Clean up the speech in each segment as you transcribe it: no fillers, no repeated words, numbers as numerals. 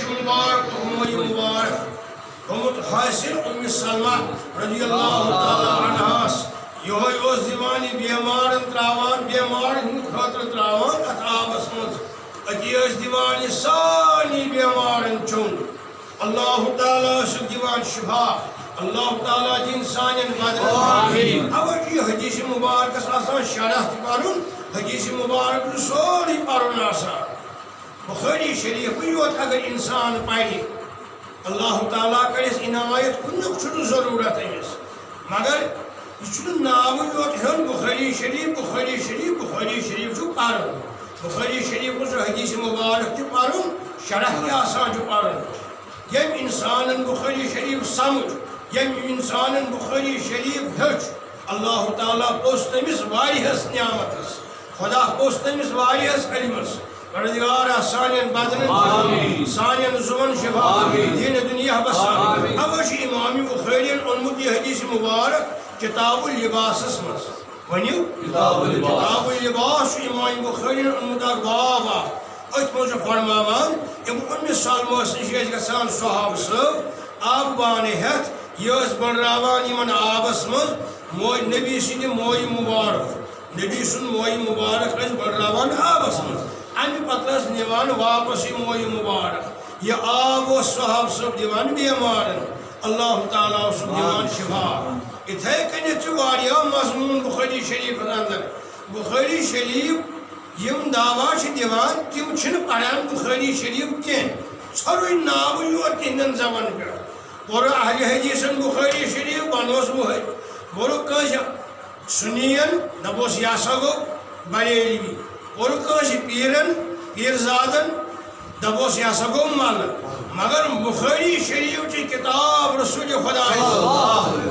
مبارک موئی مبارک گومت حاصل سلمہ رضی اللہ تعالیٰ عنہاس یہ دیوان بیمارن تراوان بیمارن ہند خاطر تراوان ات آبس مز اتی دیوان سانی بیمارن چون اللہ تعالیٰ دیوان شفا اللہ تعالیٰ دین سانین بدن اوجی حدیث مبارکس آسان شرح پرن حدیث مبارک سوری پرن آسان بخاری شریف یوت اگر انسان پڑھ اللہ تعالیٰ کرس عنایت کنک ضرورت امس مگر یہ ناو یوت ہن بخاری شریف بخاری شریف بخاری شریف پرن بخاری شریف حدیث مبارک پرن شرح تہ آسان پرن یم انسان بخاری شریف سمجھ یم انسان بخاری شریف ہچ اللہ تعالیٰ پوس تمس واریہس نعمتس خدا پوس تمس واریہس علمس پروردگار سانین بدن سانین زبان شفا دین دنیا بسان اوش امام بخاری اونمت یہ حدیث مبارک کتاب اللباس مز ونیو کتاب اللباس امام بخاری اونمت باب ات مز فرماوان ام سلمہ نش گژھان صحابہ صٲب آب بانہ ہتھ یہ بڑراوان یمن آبس مز نبی سند موئی مبارک نبی سند موئی مبارک بڑراوان آبس مز امہ پتہ نوان واپس یہ موئی مبارک یہ آب صحابہ صٲب دیوان بیمارن اللہ تعالیٰ دیوان شفا اتھے کنیت واریاہ مضمون بخاری شریف اندر بخاری شریف یم دعوا دیوان تم پڑھان بخاری شریف کی ژھوٚرُے ناو یوت تہندین زبان پہ بور اہل حدیثن بخاری شریف بنوس بہت بور کنس سنین دپوس یہ ہسا گو بریلوی بور کنس پیرن پیرزادن دپوس یہ ہسا گو مل مگر بخاری شریف چی کتاب رسول خدا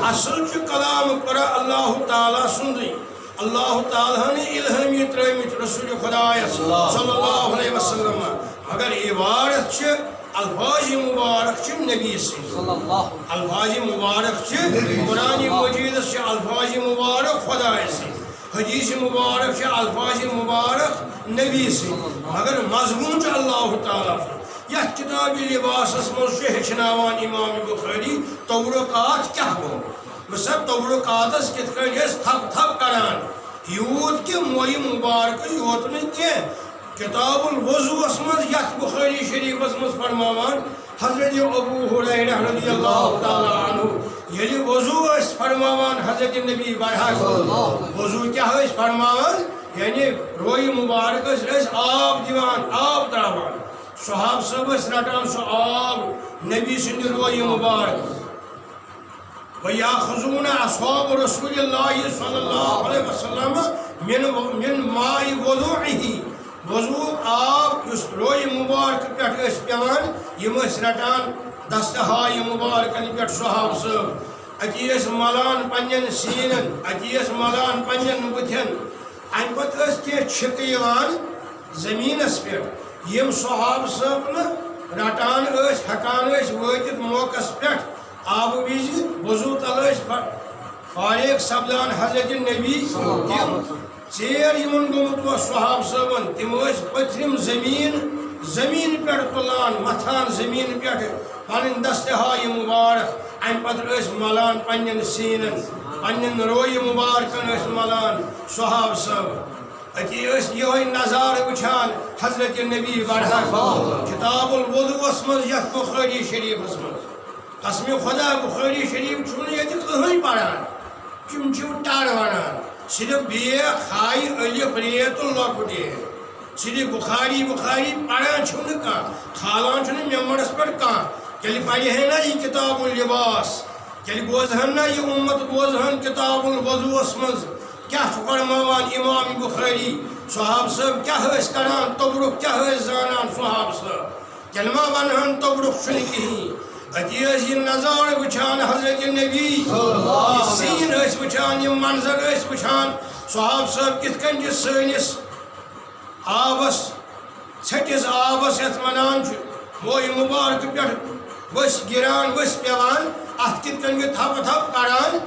اصل کلام قرآ اللہ تعالیٰ سندی اللہ تعالیٰ نے الہامی ترمت رسول خدا صلی اللہ علیہ وسلم مگر عبارت الفاظ مبارک نبی الفاظ مبارک قرآن مجید الفاظ مبارک خدا حدیث مبارک الفاظ مبارک نبی مگر مضمون اللہ تعالیٰ یت کتاب لباس مز ہچناوان امام بخاری تورقات کیا گو سب تورقاتس کت تھپ تھپ کران یوت کہ موئی مبارک یوت کی کتاب الوضوء مز یت بخاری شریفس مز فرماوان حضرت ابو ہریرہ رضی اللہ تعالیٰ عنہ یلی وضوء فرماوان حضرت نبی برحق وضوء کیا فرماوان یعنی روئی مبارک آب دیوان آب تراوان صحاب صاحب رٹان سو آب نبی سند روئی مبارک وَيَأْخُذُونَ أَصْحَابُ رَسُولِ اللَّهِ صلی اللہ علیہ وسلم من ماء وضوعه وضوء آب اس روئی مبارک پہ پیوان یم رٹان دستہائی مبارکن پہ صحاب صاحب اتی ملان پنن سینن اتی ملان پنن بتھن ام پتہ کی چھک یوان زمینس پہ یم صحاب صاحب رٹان ہکان واتت موقعس پہ آب وز وضو تل فارغ سپدان حضرت نبی تم ژیر گومت صحاب صٲبن تم پتھرم زمین پہ تلان متھان زمین پہ پن دستہائی مبارک ام پتہ ملان پنن سینن پنن روئی مبارکن ملان صحاب صاحب اتی یہ نظارہ وچھان حضرت نبی برحق کتاب الوضوء مز یت بخاری شریفس مز قسم خدا بخاری شریف یہ کہیں پڑھان تم ٹر ونان صرف خائی الف ریت لۄکُٹ صرف بخاری پڑھان کھالان میمورس پہ کھیل پڑھے نا یہ کتاب اللباس کھیل بوزہن نا یہ امت بوزہن کتاب الوضوء مز کیا فرماوان امام بخاری صحاب صاحب کیا کران تبرک کیا زانان صحاب صاحب کلمہ ونہن تبرک کہیں اتی یہ نظارہ وچھان حضرت نبی سین وچھان یہ منظر وچھان صحاب صاحب کت کن سنس آبس ژھٹس آبس یت ونان موئی مبارک پہ ؤس گران ؤس پیوان ات کت کن تھپ تھپ کران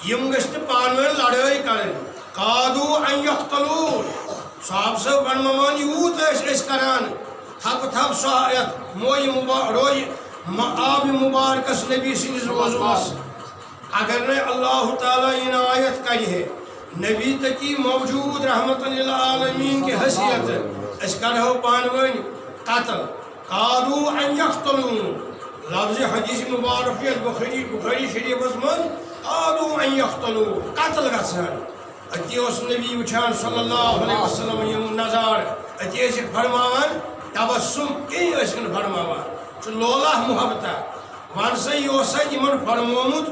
یم گھن پانوین لڑائی کرن قادو ان یقتلون صحاب صاحب ونمان یوت کران تھپ تھپ روی آب مبارکس نبی سندس وضوس اگر نے اللہ تعالیٰ عنایت کرے نبی تکی موجود رحمت للعالمین کی حیثیت اس کرو پانوین قتل قادو ان یقتلون لفظ حدیث مبارک بخاری شریف من قادو ان یقتلون قتل گسن اتی اس نبی وچھان صلی اللہ علیہ وسلم یم نظار اتی اس فرماوان تبسم کی اسن فرماوان چھ لولا محبتہ وان سے یمن فرمومت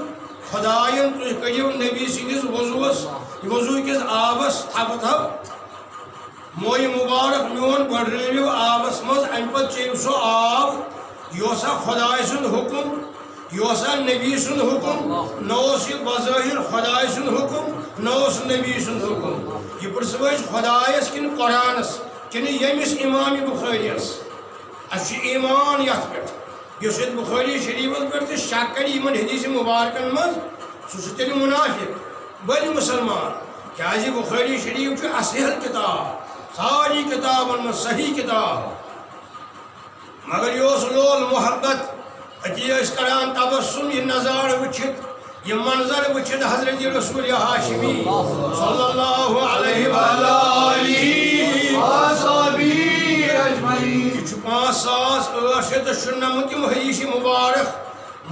خدائن تُہۍ کٔرِو نبی سٕنٛدِس وضوٗوس وضوٗ کِس آبس تھپہٕ تھپ موے مبارک میون بڑرٲوِو آبس منٛز امہِ پتہٕ چیٚیِو سُہ آب یہِ اوسا خۄداے سُنٛد حُکم یہِ اوسا نبی سُنٛد حُکم نہ اوس یہِ بظٲہِر خۄداے سُنٛد حُکم نہ اوس نبی سُنٛد حُکم یہِ پرژھو أسۍ خۄدایس کِنہٕ قرآنس کِنہٕ ییٚمِس اِمامِ بُخٲریَس اَسہِ چھُ ایٖمان یتھ پٮ۪ٹھ یُس ییٚتہِ بُخٲری شریٖفس پٮ۪ٹھ تہِ شک کرِ یِمن حدیٖث مُبارکن منٛز سُہ چھُ تیٚلہِ مُنافِق بٔلۍ مُسلمان کیٛازِ بُخٲری شریٖف چھُ اصل کِتاب ساری کِتابن منٛز صحیح کِتاب مگر یہِ اوس لول محبت أتی ٲسۍ کران تبسم یہِ نظارٕ وٕچھِتھ یہِ منظر وٕچھِتھ حضرت رسول ہاشمی صلی اللہ علیہ یہ 5,896 حدیث مبارک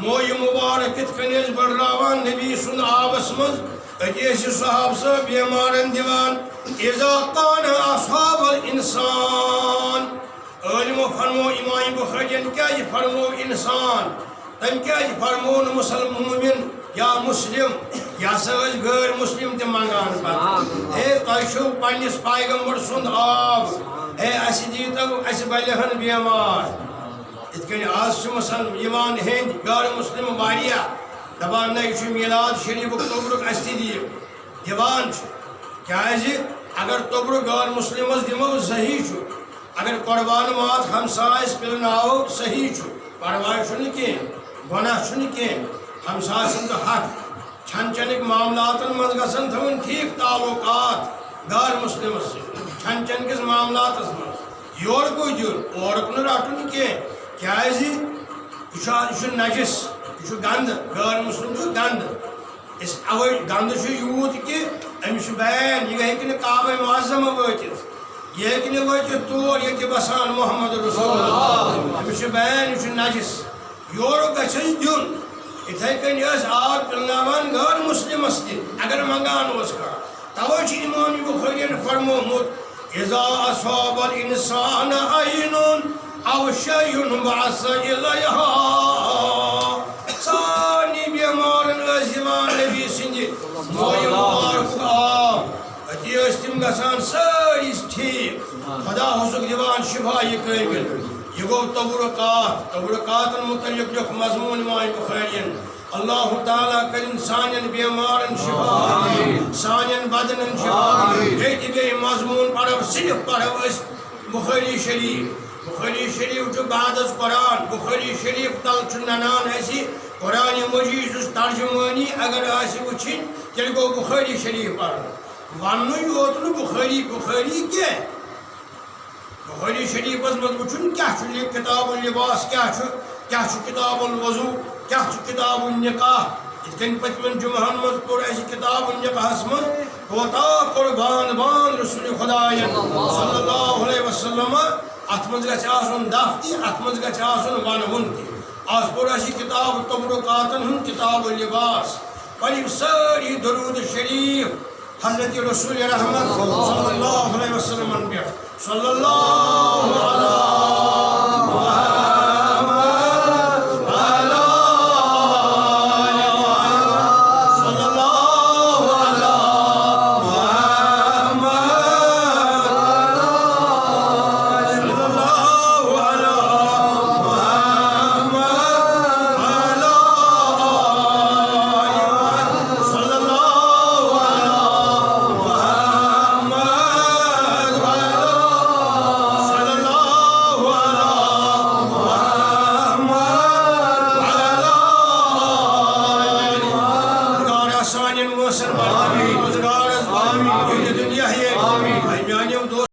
موے مبارک کِتھ کٔنۍ ٲسۍ بڑراوان نبی سُنٛد آبس منٛز أتی ٲسۍ صحابہٕ صٲب بیمارن دِوان اِذا کان اصحاب الانسان عٲلمو فرمو امام بخارین کیٛازِ فرمو انسان تٔمۍ کیٛازِ فرمو نہٕ مومن یا مسلم یہِ ہسا ٲسۍ غٲر مسلم تہِ منگان پتہٕ ہے تۄہہِ چھُو پننِس پیغمبر سُنٛد آب ہے اسہِ دیٖتو اسہِ بلہن بیمار یِتھ کٔنۍ آز چھِ یِوان ہیٚنٛدۍ غٲر مسلم واریاہ دپان نہ یہِ چھُ میلاد شریٖفُک توبرُک اسہِ تہِ دِیِو دِوان چھِ کیٛازِ اگر توبرُک غٲر مسلمس دِمو صحیح چھُ اگر قۄربان ماز ہمسایس پِلناوو صحیح چھُ پرواے چھُنہٕ کینٛہہ گۄناہ چھُنہٕ کینٛہہ ہمساے سُنٛد حق کھٮ۪ن چٮ۪نٕکۍ معاملاتن منٛز گژھن تھاوٕنۍ ٹھیٖک تعلقات غٲر مسلمس سۭتۍ کھٮ۪ن چٮ۪ن کِس معاملاتس منٛز یورکُے دیُن اورُک نہٕ رٹُن کینٛہہ کیٛازِ یہِ چھُ نجس یہِ چھُ گنٛدٕ غٲر مسلم چھُ گنٛدٕ أسۍ اوے گنٛدٕ چھُ یوٗت کہِ أمِس چھُ بین یہِ ہیٚکہِ نہٕ کعبے معظمہ وٲتِتھ یہ ہیٚکہِ نہٕ وٲتِتھ تور ییٚتہِ بسان محمد رسول اللہ أمِس چھُ بین یہِ چھُ نجس یورُک گژھِ اَسہِ دیُن یِتھَے کٔنۍ ٲسۍ آب پِلناوان غٲر مسلمس تہِ اگر منگان اوس کانٛہہ توے چھُ امام بخارین فرمومُت اذا اصاب الانسان عین او شیء بعث الیہا سارنٕے بیمارن ٲسۍ دِوان نبی سٕنٛدِ موے مبارکُک آب أتی ٲسۍ تِم گژھان سٲری ٹھیٖک خدا اوسُکھ دِوان شِفا یہِ کٲمِل یہ گو تبرکاتن متعلق لیکھ مضمون امام بخارین اللہ تعالیٰ کرن سانین بیمارن شفا سانین بدنن شفا یہ بے مضمون پڑھو صرف پڑھو اس بخاری شریف جو بعد از قرآن بخاری شریف تل چھ ننان ایسی قرآن مجید اس ترجمانی اگر آسی وچھن تیل گو بخاری شریف پڑھو ونو یوت نو بخاری کیا بخاری شریف مز وچھن کیا چھ کتاب اللباس کیا چھ کتاب الوضو کیا چھ کتاب النکاح یتھ کن پتمن جمعہن مز پور اسی کتاب النکاحس من کوتا قربان بان رسول خدا صلی اللہ علیہ وسلم ات مز گژھِ آسُن دف تہِ ات مز گژھِ آسُن ونوُن تہِ آز پور اسی کتاب تبرکاتن ہُنٛد کتاب اللباس پٔرِو سٲری درود شریف حضرت رسول رحمت صلی اللہ علیہ وسلم پٮ۪ٹھ صلی اللہ علیہ